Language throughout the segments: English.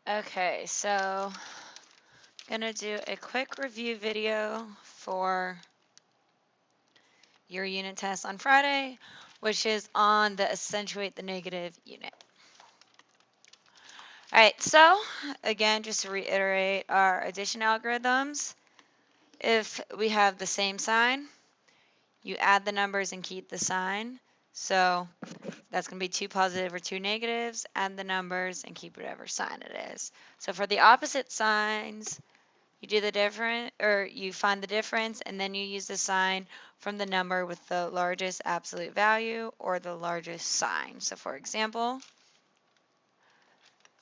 Okay, so gonna do a quick review video for your unit test on Friday, which is on the accentuate the negative unit. All right, so again, just to reiterate our addition algorithms, if we have the same sign, you add the numbers and keep the sign. So that's going to be two positive or two negatives, add the numbers and keep whatever sign it is. So for the opposite signs, you do the different, or you find the difference, and then you use the sign from the number with the largest absolute value or the largest sign. So for example,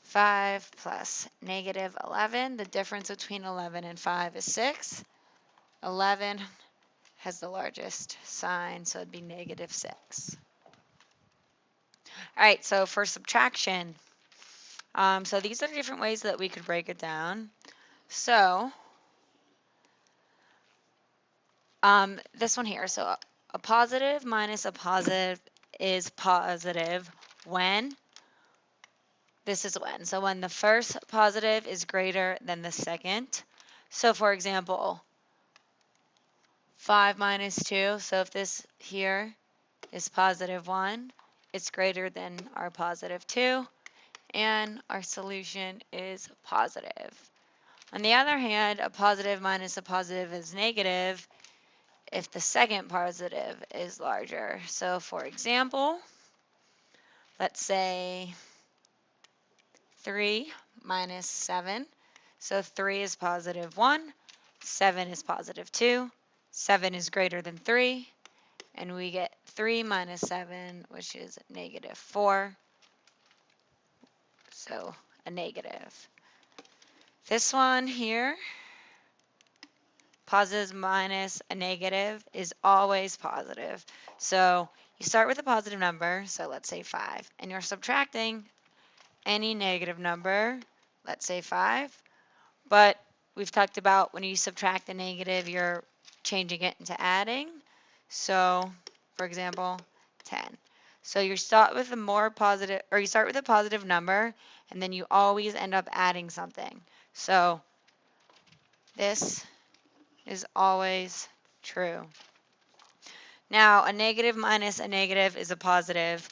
5 plus negative 11, the difference between 11 and 5 is 6. 11 has the largest sign, so it'd be negative 6. All right, so for subtraction, so these are different ways that we could break it down. So this one here, so a positive minus a positive is positive when, this is when, so when the first positive is greater than the second. So for example, 5 minus 2, so if this here is positive 1, it's greater than our positive 2, and our solution is positive. On the other hand, a positive minus a positive is negative if the second positive is larger. So for example, let's say 3 minus 7. So 3 is positive 1, 7 is positive 2, 7 is greater than 3, and we get 3 minus 7, which is negative 4, so a negative. This one here, positive minus a negative is always positive. So you start with a positive number, so let's say 5, and you're subtracting any negative number, let's say 5, but we've talked about when you subtract a negative, you're changing it into adding. So, for example, 10. So you start with a more positive, or you start with a positive number, and then you always end up adding something. So this is always true. Now, a negative minus a negative is a positive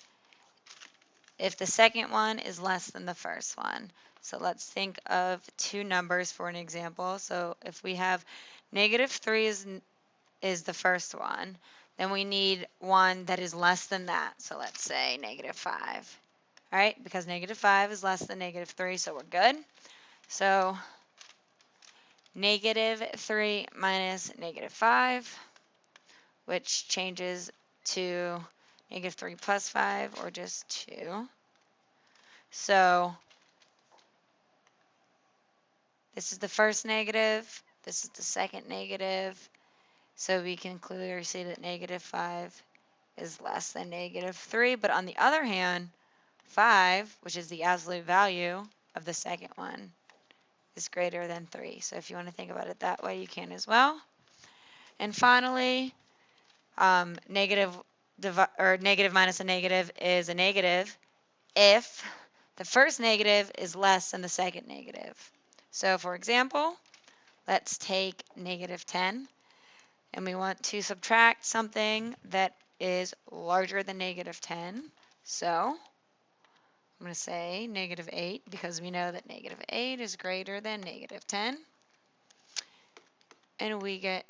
if the second one is less than the first one. So let's think of two numbers for an example. So if we have negative 3 is the first one, then we need one that is less than that. So let's say negative 5. All right, because negative 5 is less than negative 3, so we're good. So negative 3 minus negative 5, which changes to negative 3 plus 5, or just 2. So this is the first negative, this is the second negative, so we can clearly see that negative 5 is less than negative 3. But on the other hand, 5, which is the absolute value of the second one, is greater than 3. So if you want to think about it that way, you can as well. And finally, negative minus a negative is a negative if the first negative is less than the second negative. So for example, let's take negative 10, and we want to subtract something that is larger than negative 10. So I'm going to say negative 8, because we know that negative 8 is greater than negative 10. And we get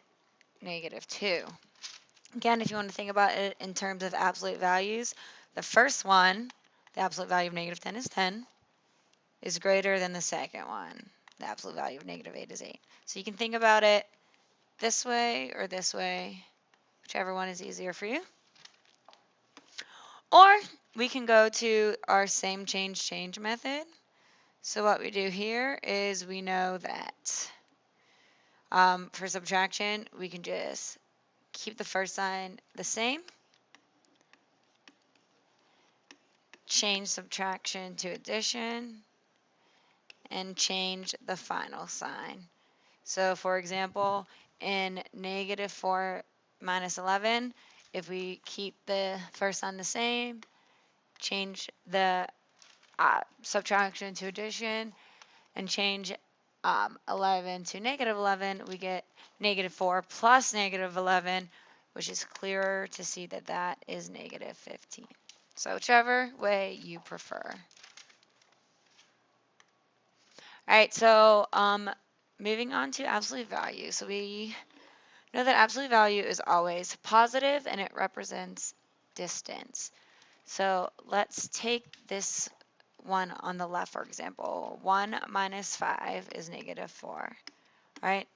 negative 2. Again, if you want to think about it in terms of absolute values, the first one, the absolute value of negative 10 is 10, is greater than the second one. The absolute value of negative 8 is 8. So you can think about it this way or this way, whichever one is easier for you. Or we can go to our same change method. So what we do here is we know that for subtraction, we can just keep the first sign the same, change subtraction to addition, and change the final sign. So for example, in negative 4 minus 11, if we keep the first sign the same, change the subtraction to addition, and change 11 to negative 11, we get negative 4 plus negative 11, which is clearer to see that that is negative 15. So whichever way you prefer. All right, so moving on to absolute value. So we know that absolute value is always positive and it represents distance. So let's take this one on the left, for example. 1 minus 5 is negative 4, right?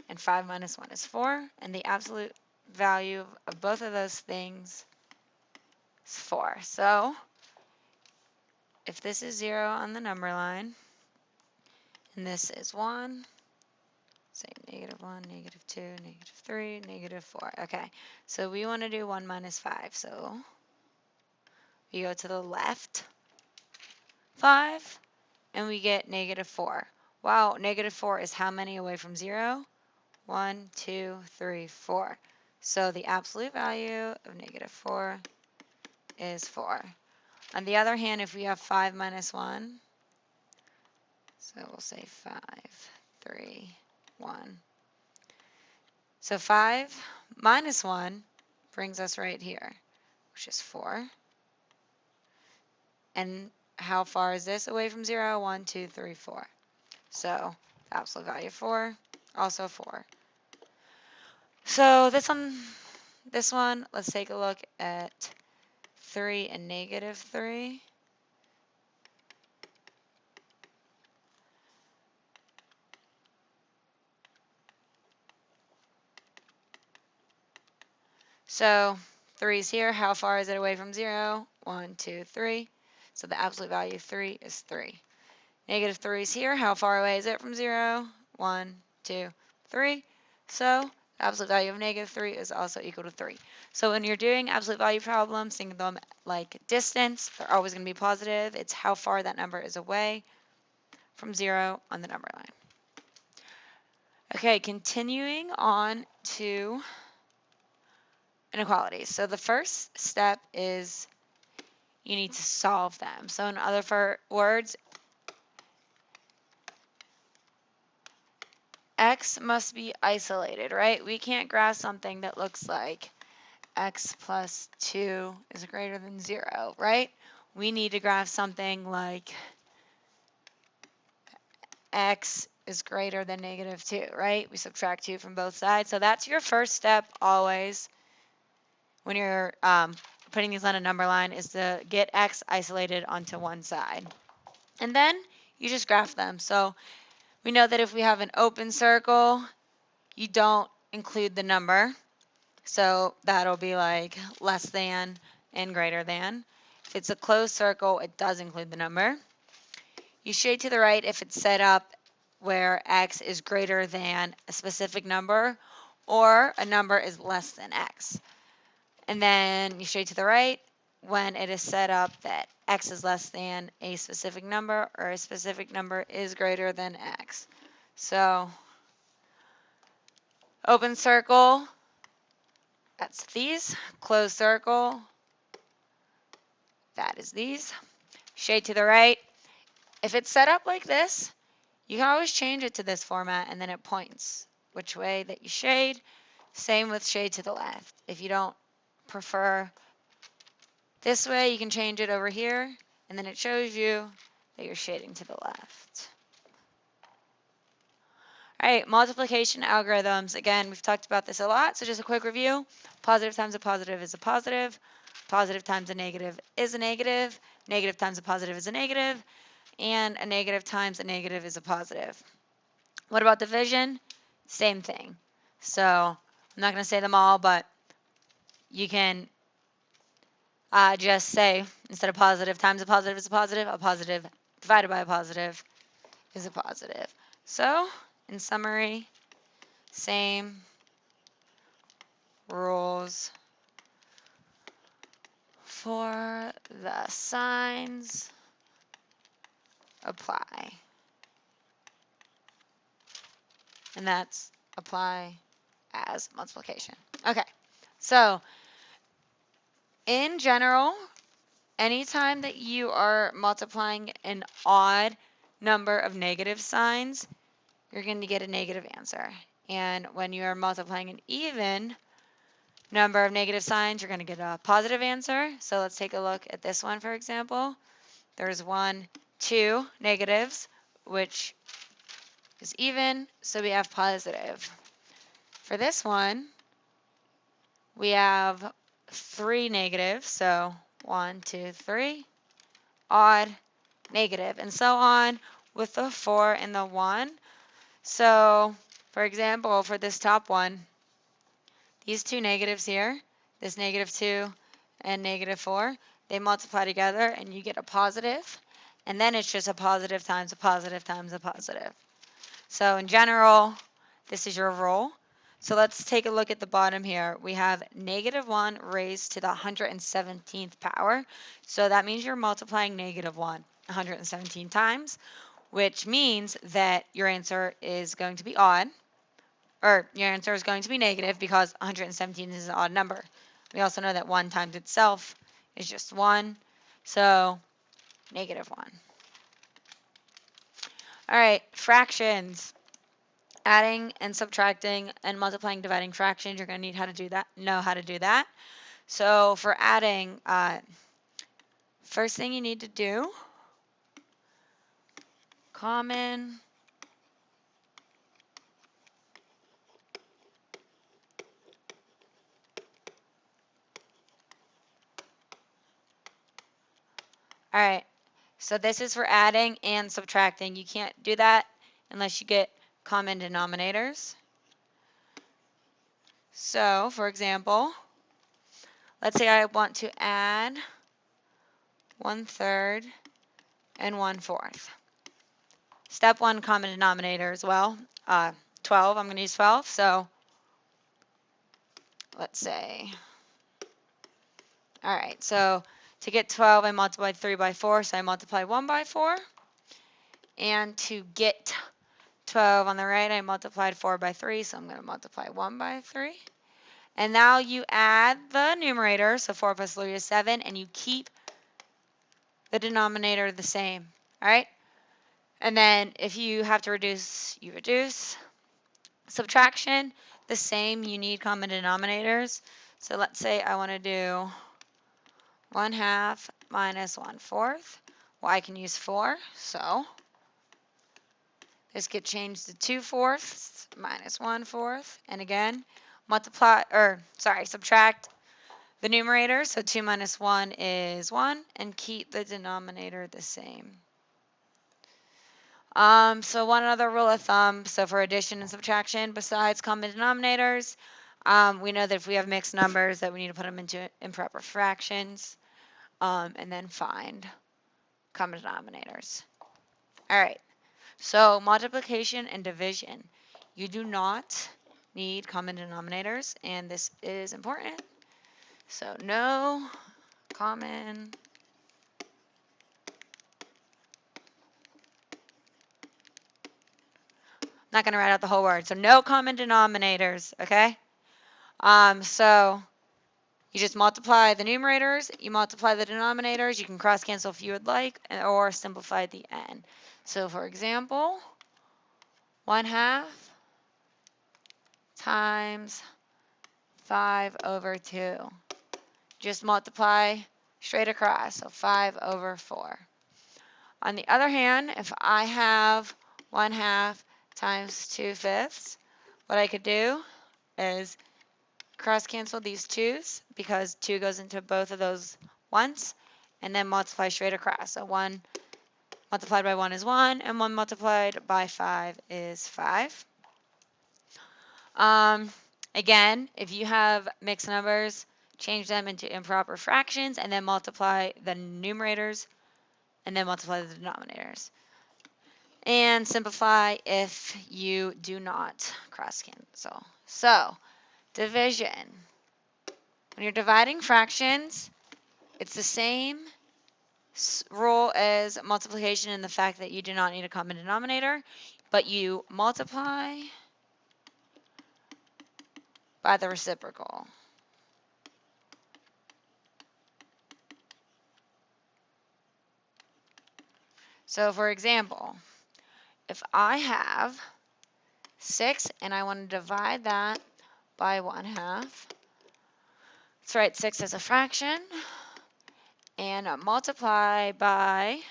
And 5 minus 1 is 4, and the absolute value of both of those things is 4. So if this is 0 on the number line, and this is 1, say negative 1, negative 2, negative 3, negative 4. Okay, so we want to do 1 minus 5. So we go to the left 5, and we get negative 4. Wow, negative 4 is how many away from 0? 1, 2, 3, 4. So the absolute value of negative 4 is 4. On the other hand, if we have 5 minus 1, so we'll say 5, 3, 1. So 5 minus 1 brings us right here, which is 4. And how far is this away from 0? 1, 2, 3, 4. So the absolute value of 4, also 4. So this one, let's take a look at 3 and negative 3. So 3 is here. How far is it away from 0? 1, 2, 3. So the absolute value of 3 is 3. Negative 3 is here. How far away is it from 0? 1, 2, 3. So the absolute value of negative 3 is also equal to 3. So when you're doing absolute value problems, think of them like distance. They're always going to be positive. It's how far that number is away from 0 on the number line. Okay, continuing on to inequalities. So the first step is you need to solve them. So in other words, x must be isolated, right? We can't graph something that looks like x plus 2 is greater than 0, right? We need to graph something like x is greater than negative 2, right? We subtract 2 from both sides. So that's your first step always when you're putting these on a number line, is to get x isolated onto one side. And then you just graph them. So we know that if we have an open circle, you don't include the number. So that'll be like less than and greater than. If it's a closed circle, it does include the number. You shade to the right if it's set up where x is greater than a specific number or a number is less than x. And then you shade to the right when it is set up that x is less than a specific number or a specific number is greater than x. So open circle, that's these. Closed circle, that is these. Shade to the right. If it's set up like this, you can always change it to this format and then it points which way that you shade. Same with shade to the left. If you don't prefer this way, you can change it over here and then it shows you that you're shading to the left. All right, multiplication algorithms. Again, we've talked about this a lot, so just a quick review. Positive times a positive is a positive. Positive times a negative is a negative. Negative times a positive is a negative. And a negative times a negative is a positive. What about division? Same thing. So I'm not going to say them all, but you can just say, instead of positive times a positive is a positive divided by a positive is a positive. So, in summary, same rules for the signs apply. And that's apply as multiplication. Okay, so in general, anytime that you are multiplying an odd number of negative signs, you're going to get a negative answer. And when you are multiplying an even number of negative signs, you're going to get a positive answer. So let's take a look at this one, for example. There's 1, 2 negatives, which is even, so we have positive. For this one, we have 3 negatives, so 1, 2, 3, odd, negative, and so on with the 4 and the 1. So, for example, for this top one, these two negatives here, this -2 and -4, they multiply together and you get a positive, and then it's just a positive times a positive times a positive. So in general, this is your rule. So let's take a look at the bottom here. We have -1 raised to the 117th power. So that means you're multiplying -1 117 times, which means that your answer is going to be odd, or your answer is going to be negative because 117 is an odd number. We also know that 1 times itself is just 1, so -1. All right, fractions. Adding and subtracting and multiplying, dividing fractions, you're going to know how to do that. So for adding, first thing you need to do, common All right, so this is for adding and subtracting. You can't do that unless you get common denominators. So, for example, let's say I want to add 1/3 and 1/4. Step 1, common denominator as well. 12, I'm going to use 12. So, let's say, all right, so to get 12, I multiplied 3 by 4, so I multiply 1 by 4. And to get 12 on the right, I multiplied 4 by 3, so I'm going to multiply 1 by 3. And now you add the numerator, so 4 plus 3 is 7, and you keep the denominator the same, all right? And then if you have to reduce, you reduce. Subtraction, the same, you need common denominators. So let's say I want to do 1/2 minus 1/4. Well, I can use 4, so this could change to 2/4 minus 1/4. And again, subtract the numerator, so 2 minus 1 is 1, and keep the denominator the same. So one other rule of thumb, so for addition and subtraction, besides common denominators, we know that if we have mixed numbers that we need to put them into improper fractions, and then find common denominators. All right, so multiplication and division. You do not need common denominators, and this is important. So no common not going to write out the whole word. So no common denominators, okay? So you just multiply the numerators, you multiply the denominators, you can cross cancel if you would like, or simplify the n. So for example, 1/2 times 5/2. Just multiply straight across, so 5/4. On the other hand, if I have 1/2 times 2/5, what I could do is cross cancel these 2's because 2 goes into both of those once, and then multiply straight across. So 1 multiplied by 1 is 1, and 1 multiplied by 5 is 5. Again, if you have mixed numbers, change them into improper fractions, and then multiply the numerators, and then multiply the denominators. And simplify if you do not cross cancel. So, division. When you're dividing fractions, it's the same rule as multiplication in the fact that you do not need a common denominator, but you multiply by the reciprocal. So for example, if I have 6 and I want to divide that by 1/2, let's write 6 as a fraction and multiply by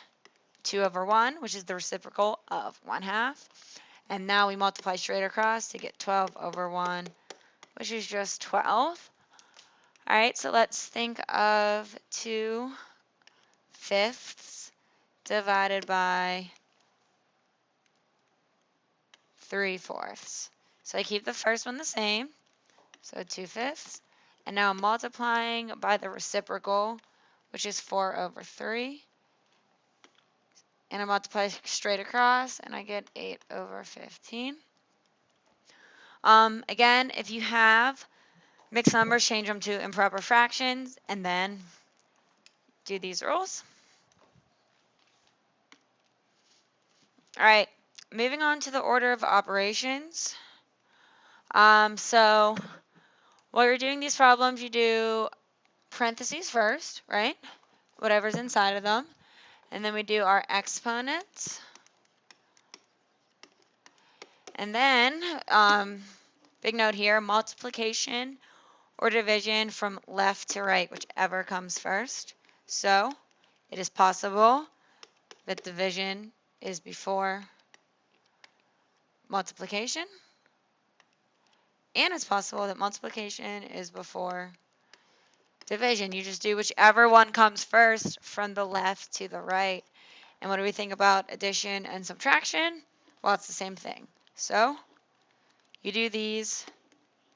2/1, which is the reciprocal of 1/2. And now we multiply straight across to get 12/1, which is just 12. All right, so let's think of 2/5 divided by 3/4. So I keep the first one the same, so 2/5. And now I'm multiplying by the reciprocal, which is 4/3. And I multiply straight across, and I get 8/15. Again, if you have mixed numbers, change them to improper fractions, and then do these rules. All right, moving on to the order of operations. So while you're doing these problems, you do parentheses first, right? Whatever's inside of them. And then we do our exponents. And then, big note here, multiplication or division from left to right, whichever comes first. So it is possible that division is before multiplication, and it's possible that multiplication is before division. You just do whichever one comes first from the left to the right. And what do we think about addition and subtraction? Well, it's the same thing. So you do these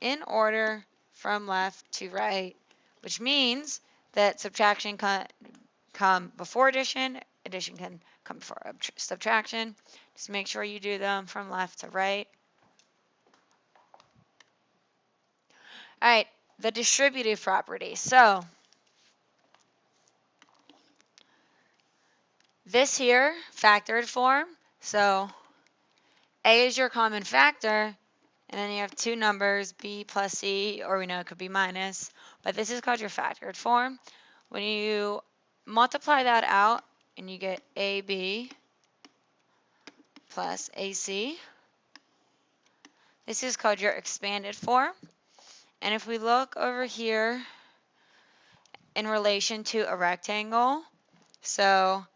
in order from left to right, which means that subtraction can come before addition, addition can come before subtraction. Just make sure you do them from left to right. All right, the distributive property. So this here, factored form. So A is your common factor, and then you have two numbers, B plus C, or we know it could be minus, but this is called your factored form. When you multiply that out, and you get AB plus AC, this is called your expanded form. And if we look over here in relation to a rectangle, so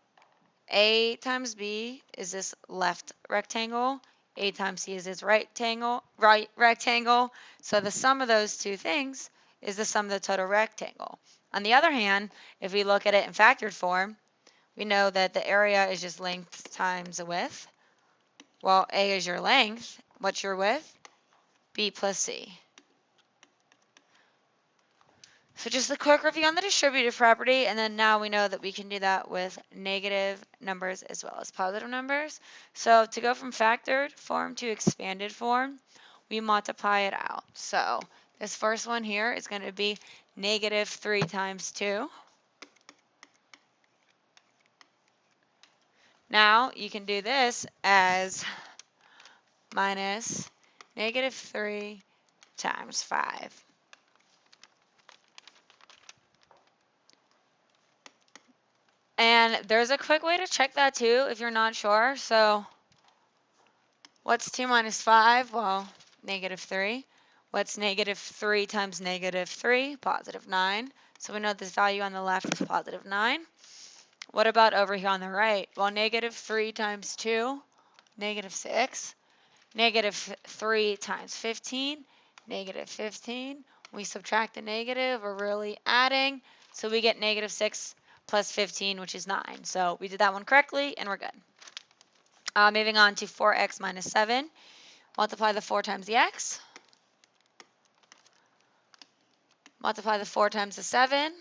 A times B is this left rectangle, A times C is this right rectangle. So the sum of those two things is the sum of the total rectangle. On the other hand, if we look at it in factored form, we know that the area is just length times the width. Well, A is your length. What's your width? B plus C. So just a quick review on the distributive property, and then now we know that we can do that with negative numbers as well as positive numbers. So to go from factored form to expanded form, we multiply it out. So this first one here is going to be negative 3 times 2. Now you can do this as minus negative 3 times 5. And there's a quick way to check that too if you're not sure. So what's 2 minus 5? Well, negative 3. What's negative 3 times negative 3? Positive 9. So we know this value on the left is positive 9. What about over here on the right? Well, negative 3 times 2, negative 6. Negative 3 times 15, negative 15. We subtract the negative, we're really adding. So we get negative 6 plus 15, which is 9. So we did that one correctly, and we're good. Moving on to 4x minus 7. Multiply the 4 times the x. Multiply the 4 times the 7.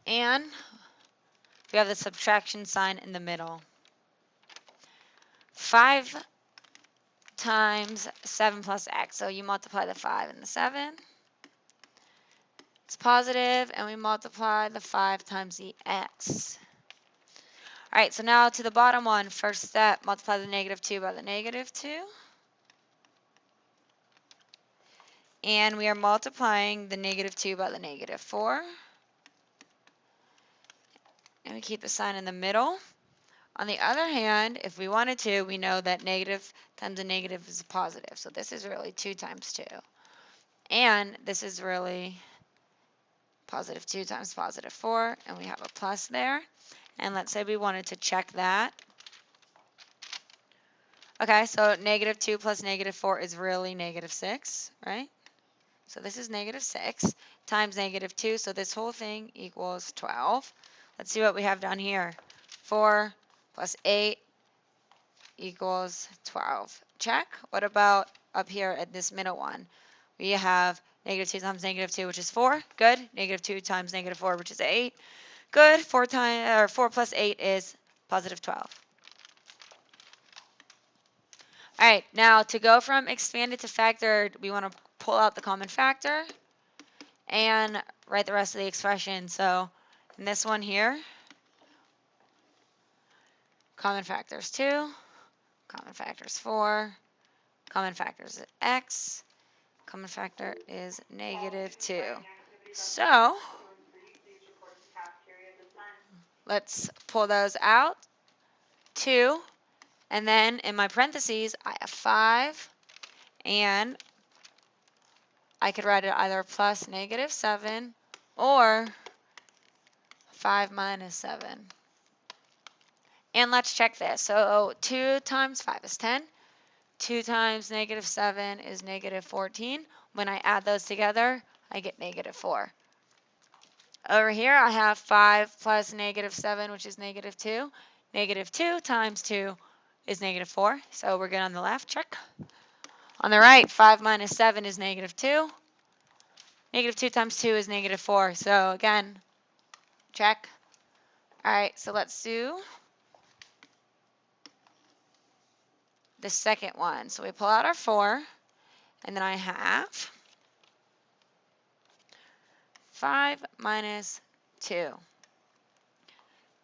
And we have the subtraction sign in the middle. 5 times 7 plus x. So you multiply the 5 and the 7. It's positive, and we multiply the 5 times the x. All right, so now to the bottom one, first step, multiply the negative 2 by the negative 2. And we are multiplying the negative 2 by the negative 4. And we keep the sign in the middle. On the other hand, if we wanted to, we know that negative times a negative is a positive. So this is really 2 times 2. And this is really positive 2 times positive 4, and we have a plus there. And let's say we wanted to check that. Okay, so negative 2 plus negative 4 is really negative 6, right? So this is negative 6 times negative 2, so this whole thing equals 12. Let's see what we have down here. 4 plus 8 equals 12. Check. What about up here at this middle one? We have negative 2 times negative 2, which is 4. Good. Negative 2 times negative 4, which is 8. Good. 4 plus 8 is positive 12. All right, now to go from expanded to factored, we want to pull out the common factor and write the rest of the expression. So in this one here, common factor is 2, common factor is 4, common factor is x, common factor is negative 2. So let's pull those out. 2, and then in my parentheses, I have 5, and I could write it either plus negative 7 or 5 minus 7. And let's check this. So 2 times 5 is 10. 2 times negative 7 is negative 14. When I add those together, I get negative 4. Over here, I have 5 plus negative 7, which is negative 2. Negative 2 times 2 is negative 4. So we're good on the left. Check. On the right, 5 minus 7 is negative 2. Negative 2 times 2 is negative 4. So again, check. All right, so let's do the second one. So we pull out our 4, and then I have 5 minus 2.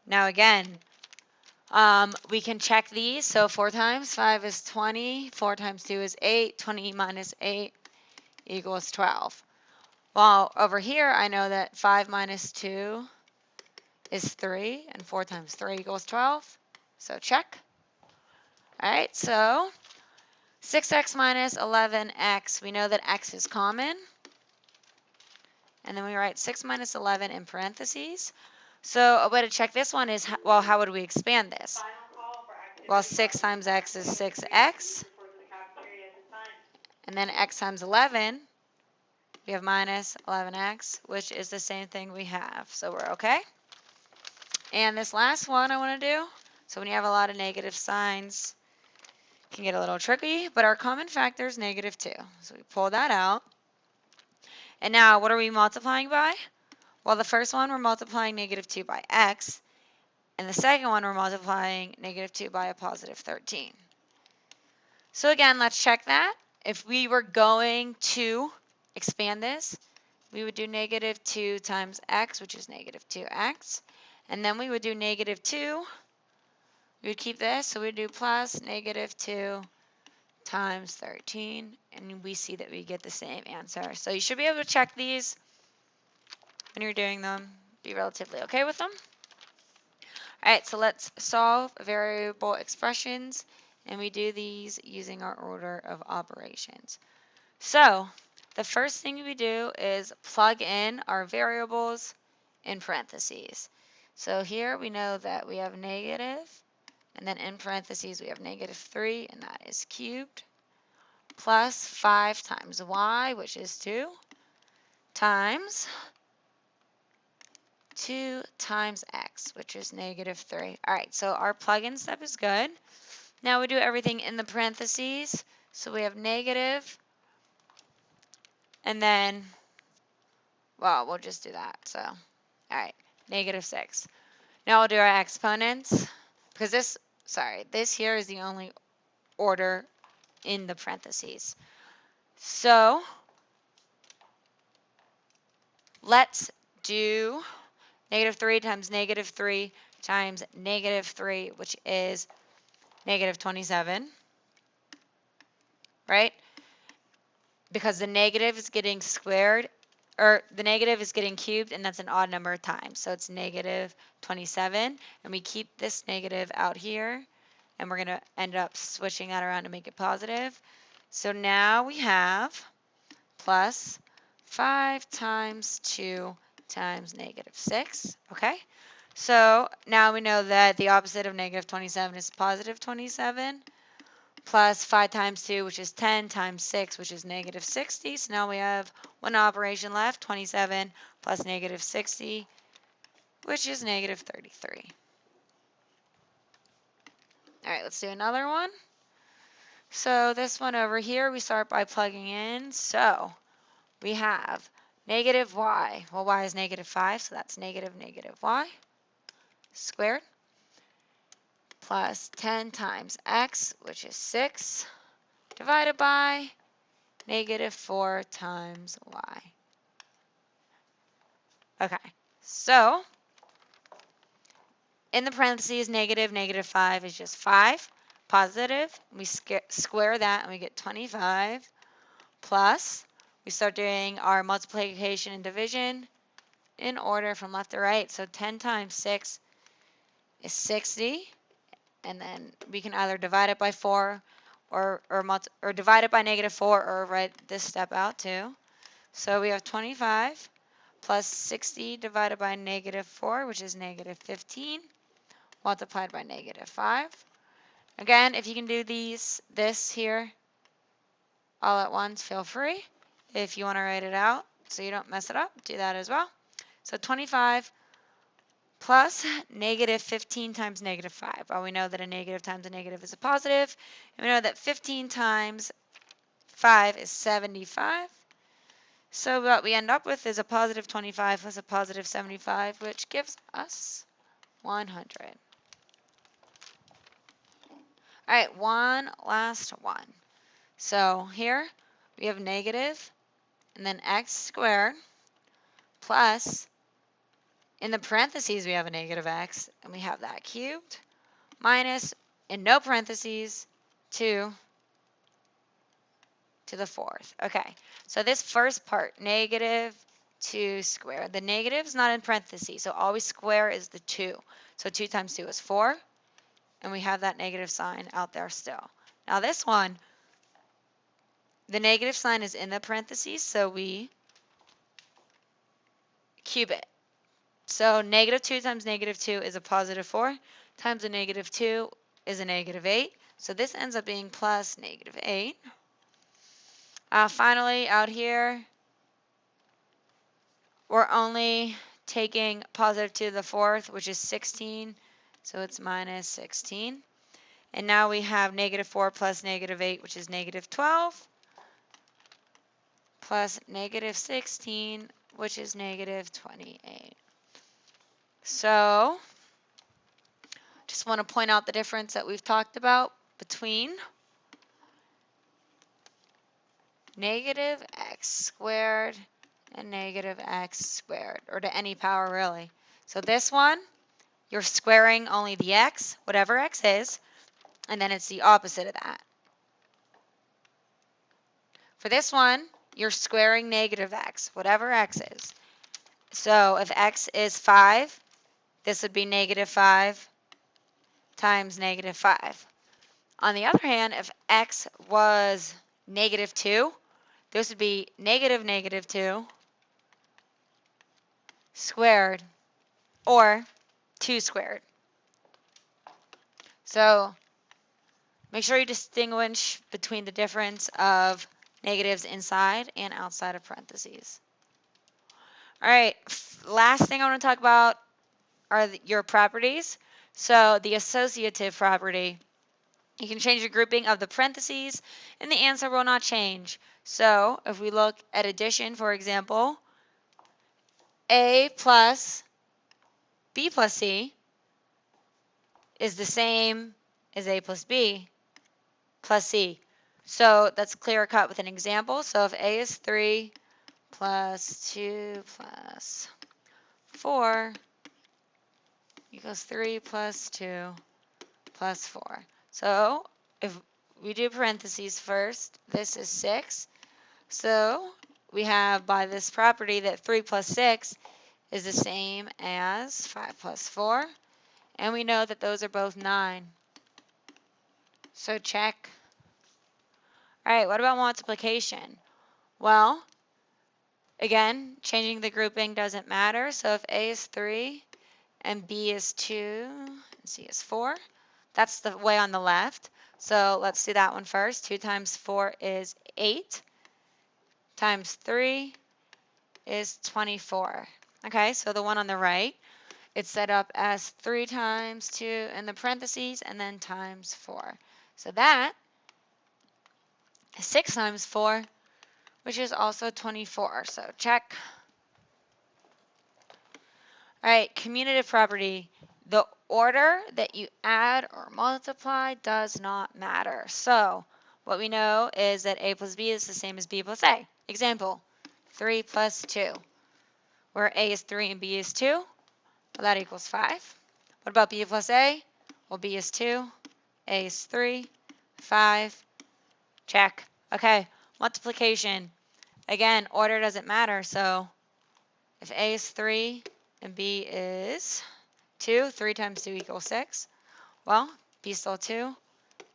Now again, we can check these. So 4 times 5 is 20. 4 times 2 is 8. 20 minus 8 equals 12. Well, over here, I know that 5 minus 2 is 3, and 4 times 3 equals 12. So check. All right, so 6x minus 11x, we know that x is common. And then we write 6 minus 11 in parentheses. So a way to check this one is, well, how would we expand this? Well, 6 times x is 6x. And then x times 11, we have minus 11x, which is the same thing we have. So we're okay. And this last one I want to do, so when you have a lot of negative signs, it can get a little tricky, but our common factor is negative 2. So we pull that out. And now what are we multiplying by? Well, the first one we're multiplying negative 2 by x, and the second one we're multiplying negative 2 by a positive 13. So again, let's check that. If we were going to expand this, we would do negative 2 times x, which is negative 2x. And then we would do negative 2. We would keep this, so we'd do plus negative 2 times 13. And we see that we get the same answer. So you should be able to check these when you're doing them. Be relatively okay with them. All right, so let's solve variable expressions. And we do these using our order of operations. So the first thing we do is plug in our variables in parentheses. So here we know that we have negative, and then in parentheses we have negative 3, and that is cubed, plus 5 times y, which is 2, times 2 times x, which is negative 3. All right, so our plug-in step is good. Now we do everything in the parentheses. So we have negative, and then, well, we'll just do that. So, all right, negative 6. Now we'll do our exponents, because this here is the only order in the parentheses. So let's do negative 3 times negative 3 times negative 3, which is negative 27, right? Because the negative is getting squared, or the negative is getting cubed, and that's an odd number of times. So it's negative 27, and we keep this negative out here, and we're going to end up switching that around to make it positive. So now we have plus 5 times 2 times negative 6, okay? So now we know that the opposite of negative 27 is positive 27, plus 5 times 2, which is 10, times 6, which is negative 60. So now we have one operation left, 27 plus negative 60, which is negative 33. All right, let's do another one. So this one over here, we start by plugging in. So we have negative y. Well, y is negative 5, so that's negative y squared, plus 10 times x, which is 6, divided by negative 4 times y. Okay, so in the parentheses, negative 5 is just 5. Positive, we square that and we get 25, plus we start doing our multiplication and division in order from left to right. So 10 times 6 is 60, and then we can either divide it by 4 or divide it by negative 4 or write this step out too. So we have 25 plus 60 divided by negative 4, which is negative 15, multiplied by negative 5. Again, if you can do this here all at once, feel free. If you want to write it out so you don't mess it up, do that as well. So 25 plus negative 15 times negative 5. Well, we know that a negative times a negative is a positive, and we know that 15 times 5 is 75. So what we end up with is a positive 25 plus a positive 75, which gives us 100. All right, one last one. So here we have negative and then x squared plus, in the parentheses we have a negative x, and we have that cubed, minus, in no parentheses, 2 to the 4th. Okay, so this first part, negative 2 squared. The negative is not in parentheses, so all we square is the 2. So 2 times 2 is 4, and we have that negative sign out there still. Now this one, the negative sign is in the parentheses, so we cube it. So negative 2 times negative 2 is a positive 4, times a negative 2 is a negative 8. So this ends up being plus negative 8. Finally, out here, we're only taking positive 2 to the 4th, which is 16. So it's minus 16. And now we have negative 4 plus negative 8, which is negative 12, plus negative 16, which is negative 28. So just want to point out the difference that we've talked about between negative x squared and negative x squared, or to any power really. So this one, you're squaring only the x, whatever x is, and then it's the opposite of that. For this one, you're squaring negative x, whatever x is. So if x is 5, this would be negative 5 times negative 5. On the other hand, if x was negative 2, this would be negative 2 squared, or 2 squared. So make sure you distinguish between the difference of negatives inside and outside of parentheses. All right, last thing I want to talk about are your properties. So the associative property, you can change your grouping of the parentheses, and the answer will not change. So if we look at addition, for example, A plus B plus C is the same as A plus B plus C. So that's clear cut with an example. So if A is 3 plus 2 plus 4 equals 3 plus 2 plus 4. So if we do parentheses first, this is 6. So we have by this property that 3 plus 6 is the same as 5 plus 4. And we know that those are both 9. So check. All right, what about multiplication? Well, again, changing the grouping doesn't matter. So if A is 3 and B is 2 and C is 4, that's the way on the left. So let's do that one first. 2 times 4 is 8 times 3 is 24. Okay, so the one on the right, it's set up as 3 times 2 in the parentheses and then times 4. So that is 6 times 4, which is also 24. So check. All right, commutative property. The order that you add or multiply does not matter. So what we know is that A plus B is the same as B plus A. Example, 3 plus 2, where A is 3 and B is 2. Well, that equals 5. What about B plus A? Well, B is 2, A is 3, 5. Check. Okay, multiplication. Again, order doesn't matter. So if A is 3 and B is 2, 3 times 2 equals 6. Well, B is still 2,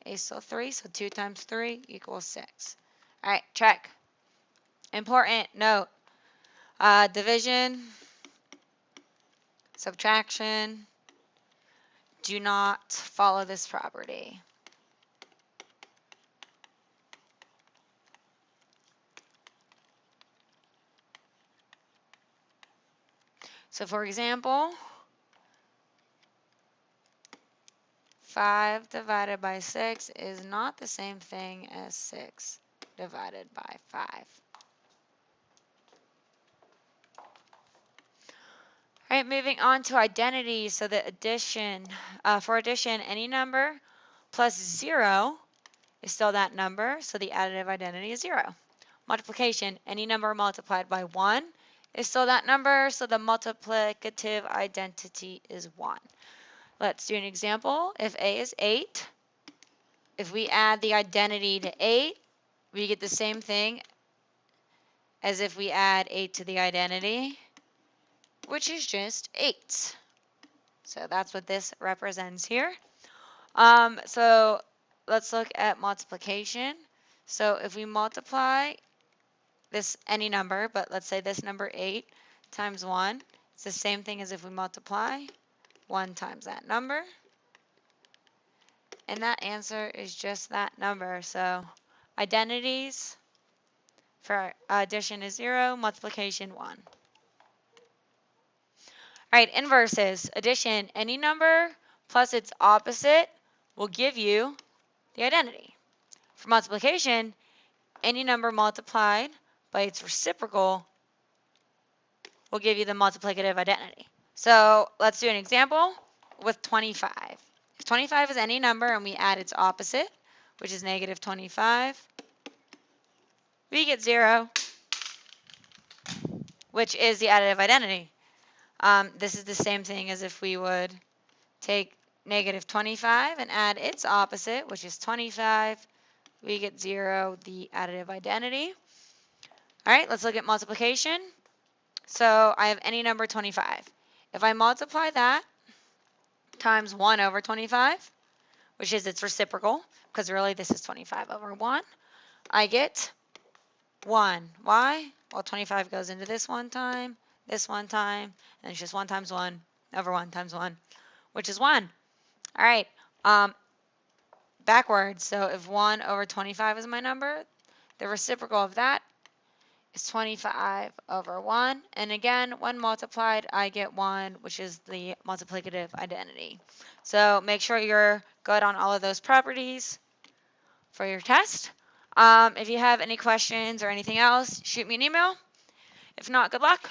A is still 3, so 2 times 3 equals 6. All right, check. Important note, division, subtraction, do not follow this property. So for example, 5 divided by 6 is not the same thing as 6 divided by 5. All right, moving on to identity. So the addition, for addition, any number plus 0 is still that number, so the additive identity is 0. Multiplication, any number multiplied by 1 is still that number, so the multiplicative identity is 1. Let's do an example. If A is 8, if we add the identity to 8, we get the same thing as if we add 8 to the identity, which is just 8. So that's what this represents here. So let's look at multiplication. So if we multiply this any number, but let's say this number 8 times 1, it's the same thing as if we multiply 1 times that number. And that answer is just that number. So identities for addition is 0, multiplication 1. All right, inverses. Addition, any number plus its opposite will give you the identity. For multiplication, any number multiplied by its reciprocal will give you the multiplicative identity. So let's do an example with 25. If 25 is any number and we add its opposite, which is negative 25, we get 0, which is the additive identity. This is the same thing as if we would take negative 25 and add its opposite, which is 25. We get 0, the additive identity. All right, let's look at multiplication. So I have any number 25. If I multiply that times 1 over 25, which is its reciprocal, because really this is 25 over 1, I get 1. Why? Well, 25 goes into this one time, and it's just 1 times 1 over 1 times 1, which is 1. All right, backwards. So if 1 over 25 is my number, the reciprocal of that is 25 over 1. And again, when multiplied, I get 1, which is the multiplicative identity. So make sure you're good on all of those properties for your test. If you have any questions or anything else, shoot me an email. If not, good luck.